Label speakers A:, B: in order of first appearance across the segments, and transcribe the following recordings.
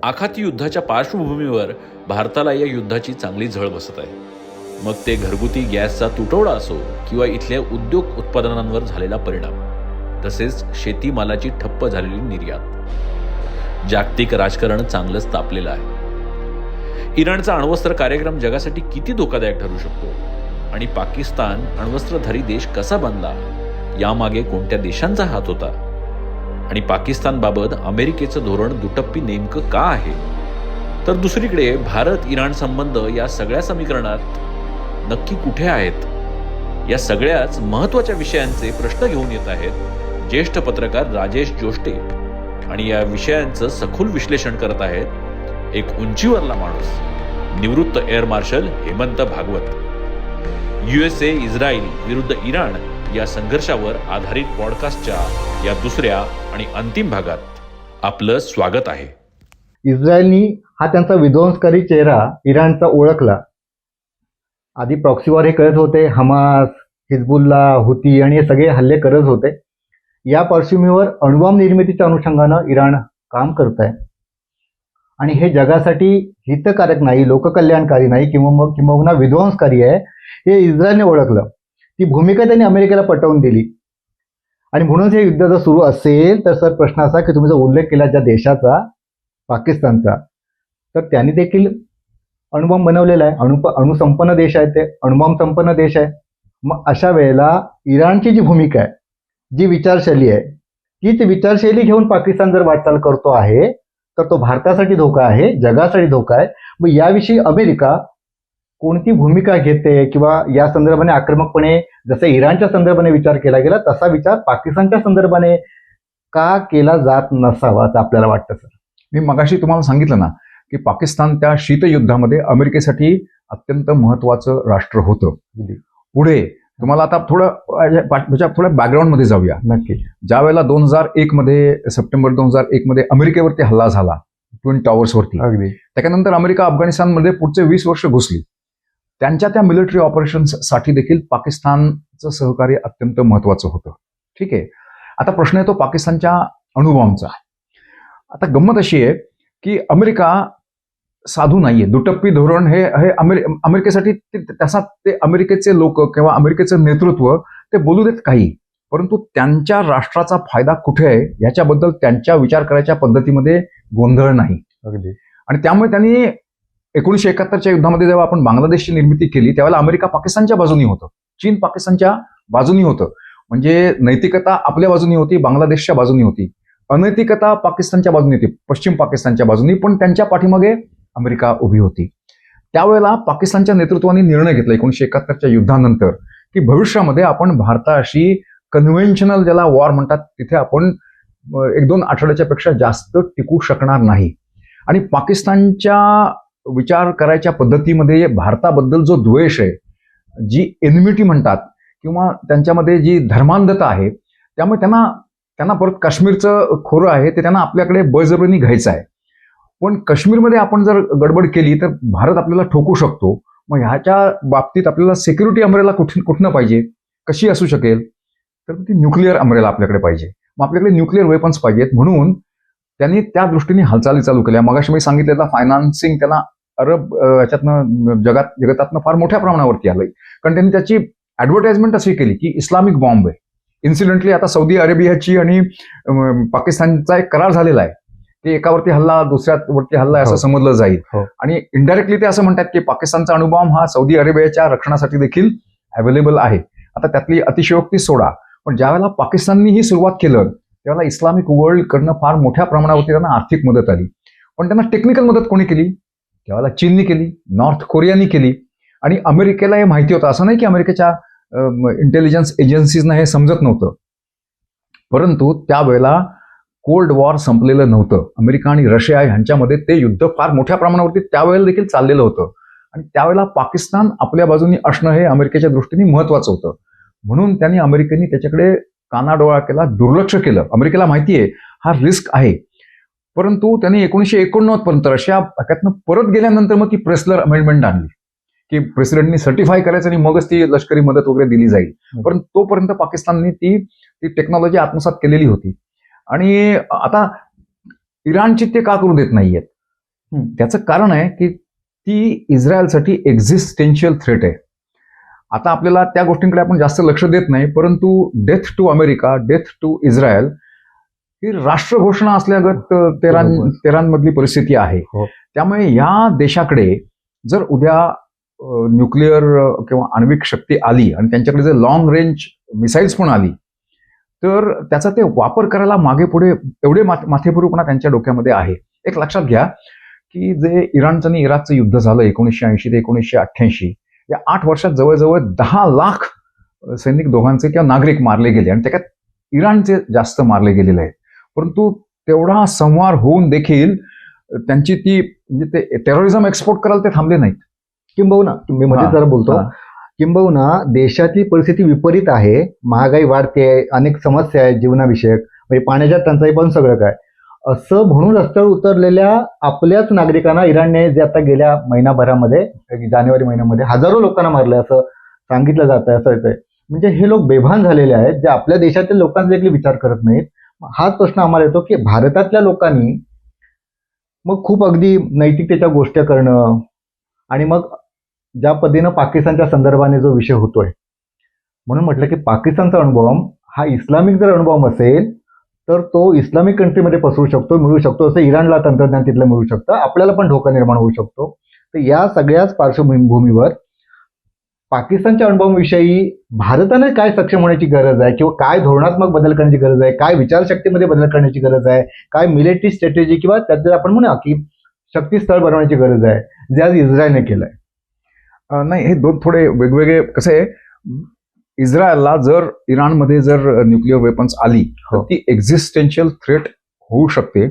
A: आखाती युद्धाच्या पार्श्वभूमीवर भारताला या युद्धाची चांगली झळ बसत आहे. मग ते घरगुती गॅसचा तुटवडा असो किंवा इथल्या उद्योग उत्पादनांवर झालेला परिणाम, तसेच शेतीमालाची ठप्प झालेली निर्यात. जागतिक राजकारण चांगलंच तापलेलं आहे. इराणचा अण्वस्त्र कार्यक्रम जगासाठी किती धोकादायक ठरू शकतो आणि पाकिस्तान अण्वस्त्रधारी देश कसा बनला, यामागे कोणत्या देशांचा हात होता आणि पाकिस्तानबाबत अमेरिकेचं धोरण दुटप्पी नेमकं का आहे, तर दुसरीकडे भारत इराण संबंध या सगळ्या समीकरणात नक्की कुठे आहेत, या सगळ्याच महत्त्वाच्या विषयांचे प्रश्न घेऊन येत आहेत ज्येष्ठ पत्रकार राजेश जोष्टे. आणि या विषयांचं सखोल विश्लेषण करत आहेत एक उंचीवरला माणूस, निवृत्त air marshal Hemant Bhagwat. USA Israel विरुद्ध इराण या संघर्षावर आधारित पॉडकास्टच्या या दुसऱ्या आणि अंतिम भागात आपलं स्वागत आहे.
B: इस्रायलनी हा त्यांचा विध्वंसकारी चेहरा इराणचा ओळखला. आधी प्रॉक्सीवर हे करत होते, हमास, हिजबुल्ला, हुती आणि हे सगळे हल्ले करत होते. या पार्श्वभूमीवर अणुबॉम्ब निर्मितीच्या अनुषंगानं इराण काम करत आहे आणि हे जगासाठी हितकारक नाही, लोककल्याणकारी नाही किंवा विध्वंसकारी आहे हे इस्रायलने ओळखलं. ती भूमिका त्यांनी अमेरिकेला पटवून दिली आणि म्हणूनच हे युद्ध जर सुरू असेल तर सर प्रश्न असा की तुम्ही जो उल्लेख केला ज्या देशाचा, पाकिस्तानचा, तर त्यांनी देखील अणुबॉम्ब बनवलेला आहे. अणुसंपन्न देश आहे, ते अणुबॉम्ब संपन्न देश आहे. मग अशा वेळेला इराणची जी भूमिका आहे, जी विचारशैली आहे, तीच विचारशैली घेऊन पाकिस्तान जर वाटचाल करतो आहे तर तो भारतासाठी धोका आहे, जगासाठी धोका आहे. मग याविषयी अमेरिका कोणती भूमिका घेते किंवा या संदर्भाने आक्रमकपणे जसे इराणच्या संदर्भाने विचार केला गेला तसा विचार पाकिस्तानच्या संदर्भाने का केला जात नसावा असं आपल्याला वाटतं सर?
C: मी मगाशी तुम्हाला सांगितलं ना की पाकिस्तान त्या शीतयुद्धामध्ये अमेरिकेसाठी अत्यंत महत्वाचं राष्ट्र होतं. पुढे तुम्हाला आता थोडं बॅकग्राऊंडमध्ये जाऊया.
B: नक्की.
C: ज्या वेळेला 2001 मध्ये, सप्टेंबर 2001 मध्ये अमेरिकेवरती हल्ला झाला ट्विन टॉवर्सवरती,
B: अगदी
C: त्याच्यानंतर अमेरिका अफगाणिस्तानमध्ये पुढचे 20 वर्ष घुसली. त्यांच्या त्या मिलिटरी ऑपरेशन्ससाठी देखील पाकिस्तानचं सहकार्य अत्यंत महत्वाचं होतं. ठीक आहे. आता प्रश्न येतो पाकिस्तानच्या अणुबॉम्बचा. आता गंमत अशी आहे की अमेरिका साधू नाहीये. दुटप्पी धोरण हे अमेरिकेसाठी ते अमेरिकेचे लोक किंवा अमेरिकेचं नेतृत्व ते बोलू देत काही, परंतु त्यांच्या राष्ट्राचा फायदा कुठे आहे याच्याबद्दल त्यांच्या विचार करायच्या पद्धतीमध्ये गोंधळ नाही.
B: अगदी.
C: आणि त्यामुळे त्यांनी 1971च्या युद्धामध्ये जेव्हा आपण बांगलादेशची निर्मिती केली त्यावेळेला अमेरिका पाकिस्तानच्या बाजूनी होतं, चीन पाकिस्तानच्या बाजूनी होतं. म्हणजे नैतिकता आपल्या बाजूनी होती, बांगलादेशच्या बाजूनी होती. अनैतिकता पाकिस्तानच्या बाजूनी होती, पश्चिम पाकिस्तानच्या बाजूनी, पण त्यांच्या पाठीमागे अमेरिका उभी होती. त्यावेळेला पाकिस्तानच्या नेतृत्वाने निर्णय घेतला 1971च्या युद्धानंतर की भविष्यामध्ये आपण भारताशी कन्व्हेन्शनल ज्याला वॉर म्हणतात तिथे आपण 1-2 आठवड्याच्या पेक्षा जास्त टिकू शकणार नाही. आणि पाकिस्तानच्या विचार करायच्या पद्धतीमध्ये भारताबद्दल जो द्वेष आहे, जी एनिमिटी म्हणतात किंवा त्यांच्यामध्ये जी धर्मांधता आहे, त्यामुळे त्यांना परत काश्मीरचं खोरं आहे ते त्यांना आपल्याकडे बळजबरीने घ्यायचं आहे. पण काश्मीरमध्ये आपण जर गडबड केली तर भारत आपल्याला ठोकू शकतो. मग ह्याच्या बाबतीत आपल्याला सिक्युरिटी अमरेला कुठनं पाहिजे, कशी असू शकेल, तर ती न्यूक्लिअर अमरेला आपल्याकडे पाहिजे. मग आपल्याकडे न्यूक्लिअर वेपन्स पाहिजेत. म्हणून त्यांनी त्या दृष्टीने हालचाली चालू केल्या. मगाशी मी सांगितलं फायनान्सिंग त्यांना अरब याच्यातनं जगतातनं फार मोठ्या प्रमाणावरती आलंय, कारण त्यांनी त्याची ऍडव्हर्टाइजमेंट अशी केली की इस्लामिक बॉम्ब आहे. इन्सिडेंटली आता सौदी अरेबियाची आणि पाकिस्तानचा एक करार झालेला आहे की एकावरती हल्ला दुसऱ्यावरती हल्ला असं समजलं जाईल. आणि इनडायरेक्टली ते असं म्हणतात की पाकिस्तानचा अणुबॉम्ब हा सौदी अरेबियाच्या रक्षणासाठी देखील अवेलेबल आहे. आता त्यातली अतिशयोक्ती सोडा, पण ज्यावेळेला पाकिस्ताननी ही सुरुवात केलं त्यावेळेला इस्लामिक वर्ल्ड कडनं फार मोठ्या प्रमाणावरती त्यांना आर्थिक मदत आली. पण त्यांना टेक्निकल मदत कोणी केली? त्यावेळेला चीननी केली, नॉर्थ कोरियानी केली. आणि अमेरिकेला हे माहिती होतं, असं नाही की अमेरिकेच्या इंटेलिजन्स एजन्सीजना हे समजत नव्हतं, परंतु त्यावेळेला कोल्ड वॉर संपलेलं नव्हतं. अमेरिका आणि रशिया यांच्यामध्ये ते युद्ध फार मोठ्या प्रमाणावरती त्यावेळेला देखील चाललेलं होतं. आणि त्यावेळेला पाकिस्तान आपल्या बाजूनी असणं हे अमेरिकेच्या दृष्टीने महत्वाचं होतं. म्हणून त्यांनी अमेरिकेने त्याच्याकडे कानाडोळा केला, दुर्लक्ष केलं. अमेरिकेला माहिती आहे हा रिस्क आहे, परंतु त्यांनी 1989 पर्यंत रशिया त्यातनं परत गेल्यानंतर मग ती प्रेसलर अमेंडमेंट आणली की प्रेसिडेंटनी सर्टिफाय करायचं आणि मगच ती लष्करी मदत वगैरे दिली जाईल. पण तोपर्यंत पाकिस्तानने ती टेक्नॉलॉजी आत्मसात केलेली होती. आणि आता इराणची ते का करू देत नाहीयेत? त्याचं कारण आहे की ती इस्रायलसाठी एक्झिस्टेन्शियल थ्रेट आहे. आता आपल्याला त्या गोष्टींकडे आपण जास्त लक्ष देत नाही, परंतु death to America, death to Israel ही राष्ट्र घोषणा असल्यागत तेहरानमधली परिस्थिती आहे. त्यामुळे या देशाकडे जर उद्या न्यूक्लिअर किंवा आण्विक शक्ती आली आणि त्यांच्याकडे जर लॉंग रेंज मिसाईल्स पण आली, तर त्याचा ते वापर करायला मागे पुढे एवढे माथेपुरूपणा त्यांच्या डोक्यामध्ये आहे. एक लक्षात घ्या की जे इराणचं आणि इराकचं युद्ध झालं 1980 ते 1988, या 8 वर्षात जवळजवळ 10 लाख सैनिक दोघांचे किंवा नागरिक मारले गेले आणि त्याच्यात इराणचे जास्त मारले गेलेले आहेत. परंतु तेवढा संहार होऊन देखील त्यांची ती म्हणजे ते टेररिझम एक्सपोर्ट करायला ते थांबले नाहीत.
B: किंबहुना मी मध्ये जरा बोलतो, किंबहुना देशाची परिस्थिती विपरीत आहे, महागाई वाढते, अनेक समस्या आहेत जीवनाविषयक, म्हणजे पाण्याच्या टंचाई पण सगळं काय, असं म्हणून रस्त्यावर उतरलेल्या आपल्याच नागरिकांना इराणने जे आता गेल्या महिनाभरामध्ये जानेवारी महिन्यामध्ये हजारो लोकांना मारलं असं सांगितलं जात आहे. असं येतंय म्हणजे हे लोक बेभान झालेले आहेत, जे आपल्या देशातील लोकांचा देखील विचार करत नाहीत. हाच प्रश्न आम्हाला येतो की भारतातल्या लोकांनी मग खूप अगदी नैतिकतेच्या गोष्टी करणं आणि मग ज्या पद्धतीनं पाकिस्तानच्या संदर्भाने जो विषय होतोय, म्हणून म्हटलं की पाकिस्तानचा अणुबॉम्ब हा इस्लामिक जर अणुबॉम्ब असेल तर तो इस्लामिक कंट्रीमध्ये पसरू शकतो, मिळू शकतो, असं इराणला तंत्रज्ञान तिथलं मिळू शकतं, आपल्याला पण धोका निर्माण होऊ शकतो. तर या सगळ्याच पार्श्वभूमीवर पाकिस्तानच्या अणुबॉम्बविषयी भारताने काय सक्षम होण्याची गरज आहे, किंवा काय धोरणात्मक बदल करण्याची गरज आहे, काय विचारशक्तीमध्ये बदल करण्याची गरज आहे, काय मिलिटरी स्ट्रॅटेजी किंवा त्यात आपण म्हणूया की शक्तीस्थळ बनवण्याची गरज आहे, जे आज इस्रायलने केलंय.
C: नाही, हे दोन थोडे वेगवेगळे. कसं आहे, इस्रायलला जर इराणमध्ये जर न्यूक्लिअर वेपन्स आली तर ती एक्झिस्टेन्शियल थ्रेट होऊ शकते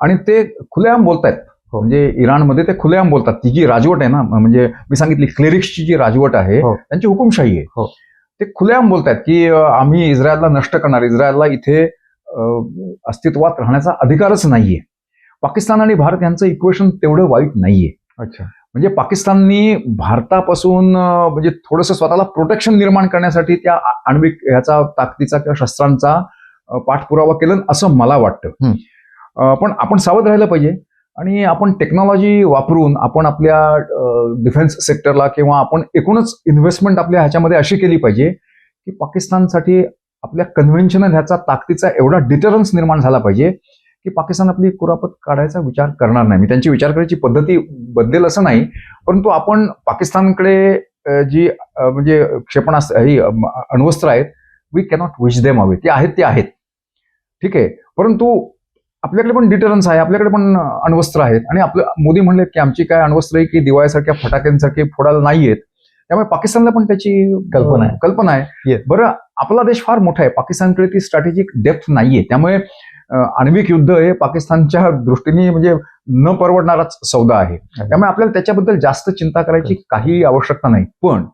C: आणि ते खुलेआम बोलतायत. म्हणजे इराणमध्ये ते खुलेआम बोलतात. ती जी राजवट आहे ना, म्हणजे मी सांगितली क्लेरिक्सची जी राजवट आहे त्यांची हुकुमशाही आहे, ते खुलेआम बोलतायत की आम्ही इस्रायलला नष्ट करणार, इस्रायलला इथे अस्तित्वात राहण्याचा अधिकारच नाहीये. पाकिस्तान आणि भारत यांचं इक्वेशन तेवढं वाईट नाहीये.
B: अच्छा,
C: म्हणजे पाकिस्ताननी भारतापासून म्हणजे थोडंसं स्वतःला प्रोटेक्शन निर्माण करण्यासाठी त्या आण्विक ह्याचा ताकदीचा किंवा शस्त्रांचा पाठपुरावा केला असं मला वाटतं. पण आपण सावध राहिलं पाहिजे आणि आपण टेक्नॉलॉजी वापरून आपण आपल्या डिफेन्स सेक्टरला किंवा आपण एकूणच इन्व्हेस्टमेंट आपल्या ह्याच्यामध्ये अशी केली पाहिजे की पाकिस्तानसाठी आपल्या कन्व्हेन्शनल ह्याचा ताकदीचा एवढा डिटरन्स निर्माण झाला पाहिजे की पाकिस्तान आपली कुरापत काढायचा विचार करणार नाही. मी त्यांची विचार करायची पद्धती बदलेल असं नाही, परंतु आपण पाकिस्तानकडे जी म्हणजे क्षेपणास्त्र ही अण्वस्त्र आहेत, we cannot wish them away. ते आहेत, ठीक आहे, परंतु आपल्याकडे पण डिटरन्स आहे, आपल्याकडे पण अण्वस्त्र आहेत. आणि आपलं मोदी म्हणले की आमची काय अण्वस्त्र आहे की दिवाळीसारख्या फटाक्यांसारखे फोडायला नाहीयेत. त्यामुळे पाकिस्तानला पण त्याची कल्पना आहे. बरं, आपला देश फार मोठा आहे, पाकिस्तानकडे ती स्ट्रॅटेजिक डेप्थ नाहीये. त्यामुळे आण्विक युद्ध हे पाकिस्तानच्या दृष्टीने म्हणजे न परवडणाराच सौदा आहे. त्यामुळे आपल्याला त्याच्याबद्दल जास्त चिंता करायची काही आवश्यकता नाही. पण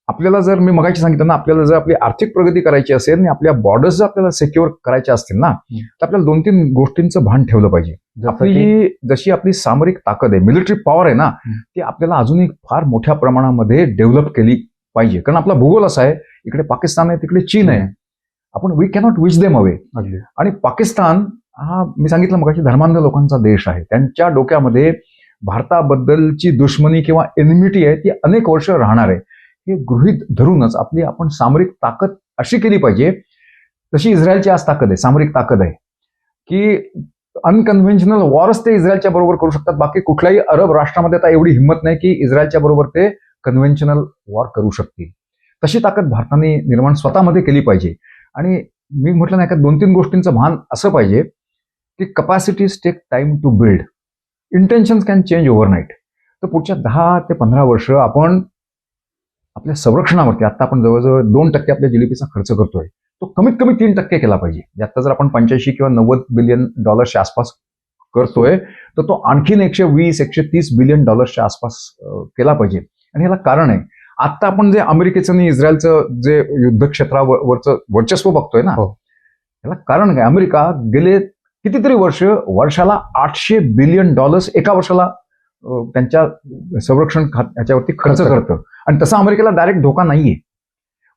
C: आपल्याला जर मी मगाशी सांगितलं ना, आपल्याला जर आपली आर्थिक प्रगती करायची असेल आणि आपल्या बॉर्डर्स जर आपल्याला सिक्युअर करायच्या असतील ना, तर आपल्याला 2-3 गोष्टींचं भान ठेवलं पाहिजे. आपली जशी आपली सामरिक ताकद आहे, मिलिटरी पॉवर आहे ना, ती आपल्याला अजूनही फार मोठ्या प्रमाणामध्ये डेव्हलप केली पाहिजे. कारण आपला भूगोल असा आहे, इकडे पाकिस्तान आहे, तिकडे चीन आहे. आपण we cannot wish them away. आणि पाकिस्तान हा मी सांगितलं मगाशी धर्मांध लोकांचा देश आहे. त्यांच्या डोक्यामध्ये भारताबद्दलची दुश्मनी किंवा एनिमिटी आहे ती अनेक वर्ष राहणार आहे. हे गृहीत धरूनच आपण सामरिक ताकद अशी केली पाहिजे, तशी इस्रायलची आज ताकद आहे, सामरिक ताकद आहे की अनकन्व्हेन्शनल वॉरच ते इस्रायलच्या बरोबर करू शकतात. बाकी कुठल्याही अरब राष्ट्रामध्ये आता एवढी हिंमत नाही की इस्रायलच्या बरोबर ते कन्व्हेन्शनल वॉर करू शकतील. तशी ताकद भारताने निर्माण स्वतःमध्ये केली पाहिजे. आणि मी म्हटलं नाही का, 2-3 गोष्टींचं भान असं पाहिजे की capacities take time to build, intentions can change overnight. तर पुढच्या 10 ते 15 वर्ष आपण आपल्या संरक्षणावरती, आता आपण जवळजवळ 2% आपल्या जीडीपीचा खर्च करतोय, तो कमीत कमी 3% केला पाहिजे. आता जर आपण 85 किंवा 90 बिलियन डॉलर्सच्या आसपास करतोय, तर तो आणखीन 120-130 बिलियन डॉलर्सच्या आसपास केला पाहिजे. आणि याला कारण आहे, आता आपण जे अमेरिकेचं आणि इस्रायलचं जे युद्ध क्षेत्रावरचं वर्चस्व बघतोय ना, याला कारण काय, अमेरिका गेले कितीतरी वर्षाला $800 बिलियन एका वर्षाला त्यांच्या संरक्षण ह्याच्यावरती खर्च करतं. आणि तसा अमेरिकेला डायरेक्ट धोका नाहीये,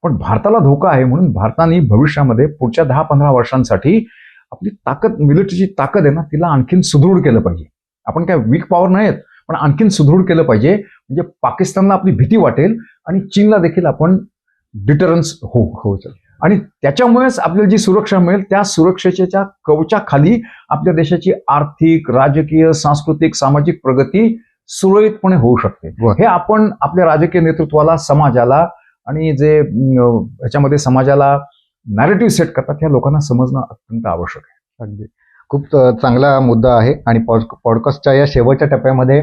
C: पण भारताला धोका आहे. म्हणून भारताने भविष्यामध्ये पुढच्या 10-15 वर्षांसाठी आपली ताकद, मिलिटरीची ताकद आहे ना, तिला आणखीन सुदृढ केलं पाहिजे. आपण काय वीक पॉवर नाहीत, पण आणखीन सुदृढ केलं पाहिजे, म्हणजे पाकिस्तानला आपली भीती वाटेल आणि चीनला देखील आपण डिटरन्स होऊ आणि त्याच्यामुळेच आपल्याला जी सुरक्षा मिळेल त्या सुरक्षेच्या कवचाखाली आपल्या देशाची आर्थिक, राजकीय, सांस्कृतिक, सामाजिक प्रगती सुरळीतपणे होऊ शकते. हे आपण आपल्या राजकीय नेतृत्वाला, समाजाला आणि जे ह्याच्यामध्ये समाजाला नॅरेटिव्ह सेट करतात त्या लोकांना समजणं अत्यंत आवश्यक आहे.
B: अगदी खूप चांगला मुद्दा आहे. आणि पॉडकास्टच्या या शेवटच्या टप्प्यामध्ये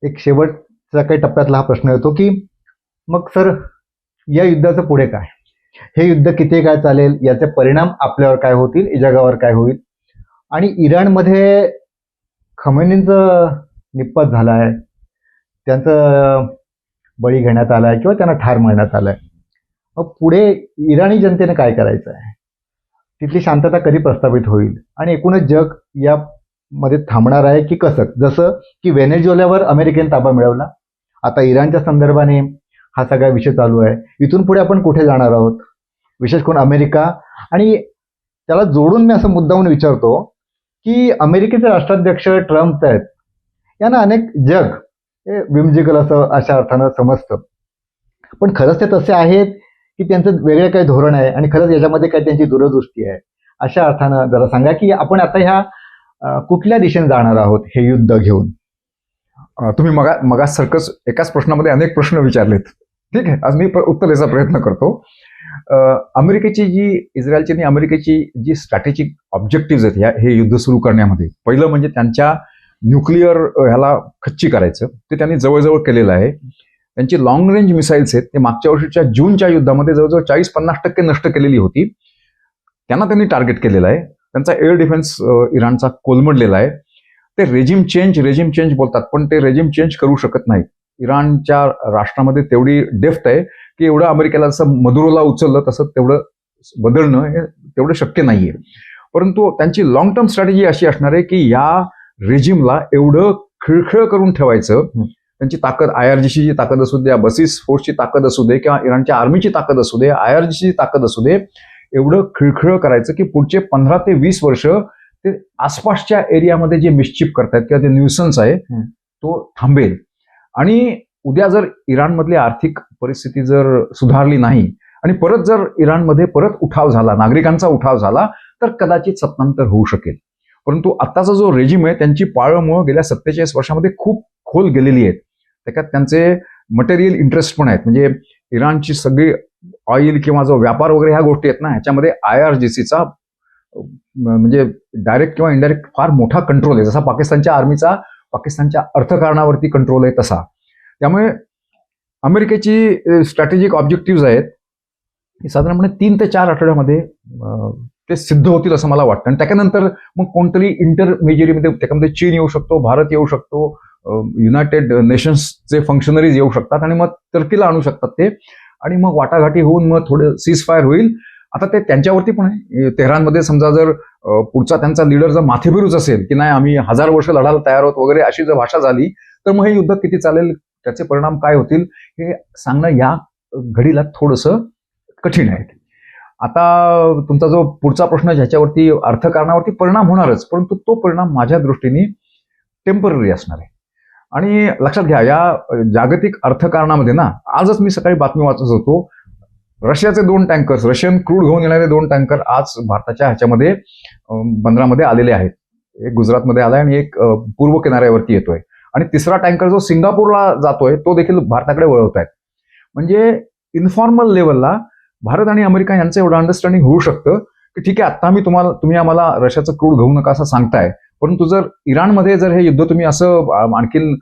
B: एक शेवटचा काही टप्प्यातला हा प्रश्न येतो की मग सर, या युद्धाचं पुढे काय? हे युद्ध किती काळ चालेल? याचे परिणाम आपल्यावर काय होतील? जगावर काय होईल? आणि इराणमध्ये खमेनींचं निपात झाला आहे, त्यांचं बळी घेण्यात आला आहे किंवा त्यांना ठार मारण्यात आलं आहे. मग पुढे इराणी जनतेने काय करायचं आहे? तिथली शांतता कधी प्रस्थापित होईल? आणि एकूणच जग यामध्ये थांबणार आहे की कसं? जसं की व्हेनेझुएलावर अमेरिकेने ताबा मिळवला, आता इराणच्या संदर्भाने हा सगळा विषय चालू आहे. इथून पुढे आपण कुठे जाणार आहोत? विशेष करून अमेरिका. आणि त्याला जोडून मी असं मुद्दामून विचारतो की अमेरिकेचे राष्ट्राध्यक्ष ट्रम्प आहेत, यांना अनेक जग हे विमजिकल असं अशा अर्थानं समजतं, पण खरंच ते तसे आहेत की त्यांचं वेगळं काही धोरण आहे आणि खरंच याच्यामध्ये काही त्यांची दूरदृष्टी आहे? अशा अर्थानं जरा सांगा की आपण आता ह्या कुठल्या दिशेने जाणार आहोत हे युद्ध घेऊन?
C: तुम्ही मगासारखंच एकाच प्रश्नामध्ये अनेक प्रश्न विचारलेत. ठीक आहे, आज मी उत्तर द्यायचा प्रयत्न करतो. अमेरिकेची जी इस्रायलची आणि अमेरिकेची जी स्ट्रॅटेजिक ऑब्जेक्टिव्ह आहेत हे युद्ध सुरू करण्यामध्ये, पहिलं म्हणजे त्यांच्या न्यूक्लिअर ह्याला खच्ची करायचं, ते त्यांनी जवळजवळ केलेलं आहे. त्यांची लॉंग रेंज मिसाईल्स आहेत ते मागच्या वर्षीच्या जूनच्या युद्धामध्ये जवळजवळ 40-50% नष्ट केलेली होती. त्यांनी टार्गेट केलेलं आहे. त्यांचा एअर डिफेन्स इराणचा कोलमडलेला आहे. ते रेजिम चेंज बोलतात, पण ते रेजिम चेंज करू शकत नाहीत. इराणच्या राष्ट्रामध्ये तेवढी डेफ्थ आहे की एवढं अमेरिकेला जसं मदुरोला उचललं तसं तेवढं बदलणं हे तेवढं शक्य नाहीये. परंतु त्यांची लॉंग टर्म स्ट्रॅटेजी अशी असणार आहे की या रेजिमला एवढं खिळखिळ करून ठेवायचं, त्यांची ताकद, IRGCची ताकद असू दे, बसीस फोर्सची ताकद असू दे किंवा इराणच्या आर्मीची ताकद असू दे, IRGCची ताकद असू दे, एवढं खिळखिळ करायचं की पुढचे 15 ते 20 वर्ष ते आसपासच्या एरियामध्ये जे मिसचिप करतायत किंवा ते न्यूसन्स आहे तो थांबेल. आणि उद्या जर इराणमधली आर्थिक परिस्थिती जर सुधारली नाही आणि परत जर इराणमध्ये परत उठाव झाला, नागरिकांचा उठाव झाला, तर कदाचित सत्तांतर होऊ शकेल. परंतु आत्ताचा जो रेजिम आहे त्यांची पाळंमुळं गेल्या 47 वर्षामध्ये खूप खोल गेलेली आहेत. त्याच्यात त्यांचे मटेरियल इंटरेस्ट पण आहेत. म्हणजे इराणची सगळी ऑइल किंवा जो व्यापार वगैरे ह्या गोष्टी आहेत ना, ह्याच्यामध्ये IRGCचा म्हणजे डायरेक्ट किंवा इनडायरेक्ट फार मोठा कंट्रोल आहे. जसा पाकिस्तानच्या आर्मीचा पाकिस्तानच्या अर्थकारणावरती कंट्रोल आहे तसा. त्यामुळे अमेरिकेची स्ट्रॅटेजिक ऑब्जेक्टिव्ह आहेत की साधारणपणे 3 ते 4 आठवड्यामध्ये ते सिद्ध होतील असं मला वाटतं. आणि त्याच्यानंतर मग कोणतरी इंटरमेजियरीमध्ये त्याच्यामध्ये चीन येऊ शकतो, भारत येऊ शकतो, युनायटेड नेशन्सचे फंक्शनरीज येऊ शकतात आणि मग टर्कीला आणू शकतात ते. आणि मग वाटाघाटी होऊन मग थोडं सीज फायर होईल. आता ते त्यांच्यावरती पण आहे. तेहरानमध्ये समजा जर पुढचा त्यांचा लीडर जर माथेभिरूच असेल की नाही आम्ही 1000 वर्ष लढायला तयार आहोत वगैरे अशी जर भाषा झाली तर मग हे युद्ध किती चालेल, त्याचे परिणाम काय होतील हे सांगणं या घडीला थोडंसं कठीण आहे. आता तुमचा जो पुढचा प्रश्न ज्याच्यावरती अर्थकारणावरती परिणाम होणारच, परंतु तो परिणाम माझ्या दृष्टीने टेम्पररी असणार आहे. आणि लक्षात घ्या, या जागतिक अर्थकारणामध्ये ना, आजच मी सकाळी बातमी वाचत होतो, रशियाचे 2 टँकर्स, रशियन क्रूड घेऊन येणारे 2 टँकर आज भारताच्या ह्याच्यामध्ये बंदरामध्ये आलेले आहेत. एक गुजरातमध्ये आलाय आणि एक पूर्व किनाऱ्यावरती येतोय. आणि 3रा टँकर जो सिंगापूरला जातोय तो देखील भारताकडे वळवत आहेत. म्हणजे इन्फॉर्मल लेवलला भारत आणि अमेरिका यांचं एवढं अंडरस्टँडिंग होऊ शकतं की ठीक आहे, आता तुम्ही आम्हाला रशियाचं क्रूड घेऊ नका असं सांगताय, परंतु जर इराणमध्ये जर हे युद्ध तुम्ही असं आणखीन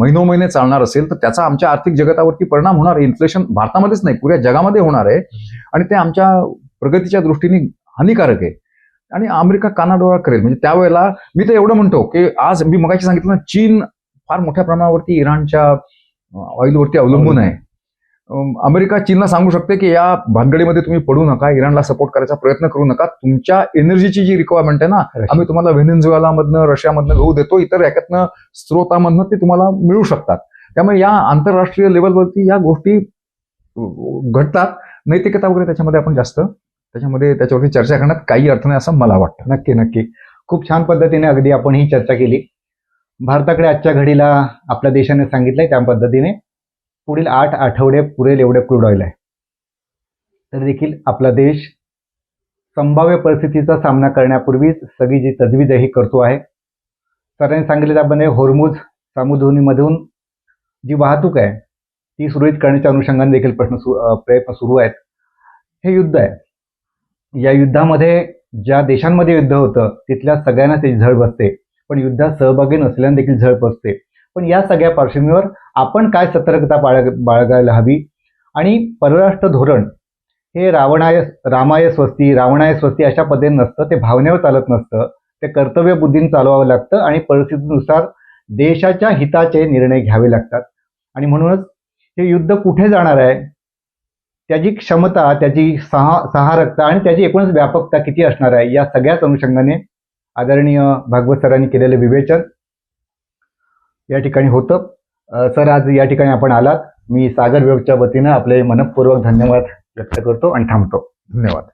C: महिनोमहिने चालणार असेल तर त्याचा आमच्या आर्थिक जगतावरती परिणाम होणार आहे. इन्फ्लेशन भारतामध्येच नाही पुऱ्या जगामध्ये होणार आहे आणि ते आमच्या प्रगतीच्या दृष्टीने हानिकारक आहे. आणि अमेरिका कानाडोळा करेल. म्हणजे त्यावेळेला मी तर एवढं म्हणतो की आज मी मगाशी सांगितलं ना, चीन फार मोठ्या प्रमाणावरती इराणच्या ऑइलवरती अवलंबून आहे. अमेरिका चीनला सांगू शकते की या भानगडीमध्ये तुम्ही पडू नका, इराणला सपोर्ट करायचा प्रयत्न करू नका. तुमच्या एनर्जीची जी रिक्वायरमेंट आहे ना, आम्ही तुम्हाला व्हेनेझुएलामधनं, रशियामधनं घेऊ देतो, इतर याच्यातनं स्रोतामधनं ते तुम्हाला मिळू शकतात. त्यामुळे या आंतरराष्ट्रीय लेवलवरती या गोष्टी घडतात. नैतिकता वगैरे त्याच्यामध्ये आपण जास्त त्याच्यावरती चर्चा करण्यात काही अर्थ नाही असं मला वाटतं.
B: नक्की. खूप छान पद्धतीने अगदी आपण ही चर्चा केली. भारताकडे आजच्या घडीला आपल्या देशाने सांगितलंय त्या पद्धतीने पुढील 8 आठवडे पुरेल एवढे क्रूड ऑइल आहे. तरी देखील आपला देश संभाव्य परिस्थितीचा सामना करण्यापूर्वीच सगळी जी तजवीज आहे ही करतो आहे. सरांनी सांगितल्याप्रमाणे होर्मुझ सामुद्रीमधून जी वाहतूक आहे ती सुरळीत करण्याच्या अनुषंगाने देखील प्रयत्न सुरू आहेत. हे युद्ध आहे. या युद्धामध्ये ज्या देशांमध्ये युद्ध होतं तिथल्या सगळ्यांना त्याची झळ बसते, पण युद्धात सहभागी नसल्याने देखील झळ बसते. पण या सगळ्या पार्श्वभूमीवर आपण काय सतर्कता बाळगायला हवी आणि परराष्ट्र धोरण हे रामाय स्वस्ती अशा पद्धतीने नसतं. ते भावनेवर चालत नसतं. ते कर्तव्य बुद्धीने चालवावं लागतं आणि परिस्थितीनुसार देशाच्या हिताचे निर्णय घ्यावे लागतात. आणि म्हणूनच हे युद्ध कुठे जाणार आहे, त्याची क्षमता, त्याची सहारकता आणि त्याची एकूणच व्यापकता किती असणार आहे, या सगळ्याच अनुषंगाने आदरणीय भागवत सरांनी केलेलं विवेचन या ठिकाणी होतं. सर, आज या ठिकाणी आपण आलात. मी सागर वेबच्या वतीनं आपले मनपूर्वक धन्यवाद व्यक्त करतो आणि थांबतो.
C: धन्यवाद.